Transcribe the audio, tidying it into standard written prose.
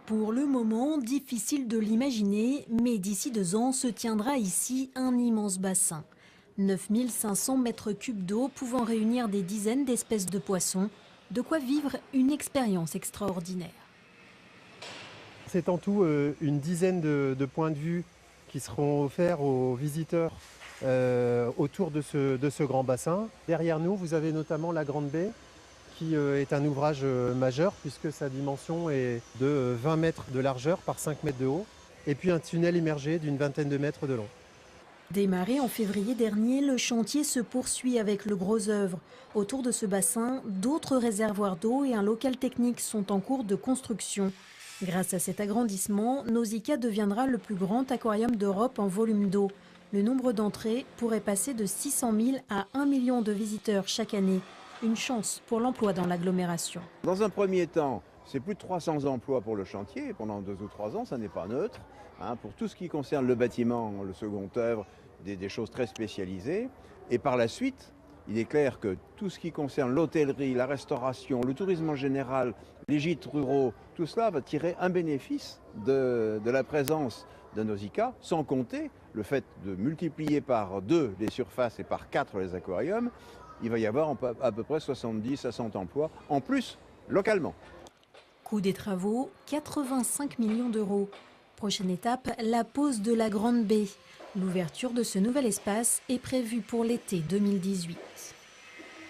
Pour le moment, difficile de l'imaginer, mais d'ici 2 ans se tiendra ici un immense bassin. 9500 mètres cubes d'eau pouvant réunir des dizaines d'espèces de poissons, de quoi vivre une expérience extraordinaire. C'est en tout une dizaine de points de vue qui seront offerts aux visiteurs autour de ce grand bassin. Derrière nous, vous avez notamment la Grande Baie, qui est un ouvrage majeur puisque sa dimension est de 20 mètres de largeur par 5 mètres de haut, et puis un tunnel immergé d'une vingtaine de mètres de long. Démarré en février dernier, le chantier se poursuit avec le gros œuvre. Autour de ce bassin, d'autres réservoirs d'eau et un local technique sont en cours de construction. Grâce à cet agrandissement, Nausicaa deviendra le plus grand aquarium d'Europe en volume d'eau. Le nombre d'entrées pourrait passer de 600 000 à 1 million de visiteurs chaque année. Une chance pour l'emploi dans l'agglomération. Dans un premier temps, c'est plus de 300 emplois pour le chantier. Pendant 2 ou 3 ans, ça n'est pas neutre. Pour tout ce qui concerne le bâtiment, le second œuvre, des choses très spécialisées. Et par la suite, il est clair que tout ce qui concerne l'hôtellerie, la restauration, le tourisme en général, les gîtes ruraux, tout cela va tirer un bénéfice de la présence de Nausicaa, sans compter le fait de multiplier par 2 les surfaces et par 4 les aquariums. Il va y avoir à peu près 70 à 100 emplois en plus localement. Coût des travaux, 85 millions d'euros. Prochaine étape, la pose de la Grande Baie. L'ouverture de ce nouvel espace est prévue pour l'été 2018.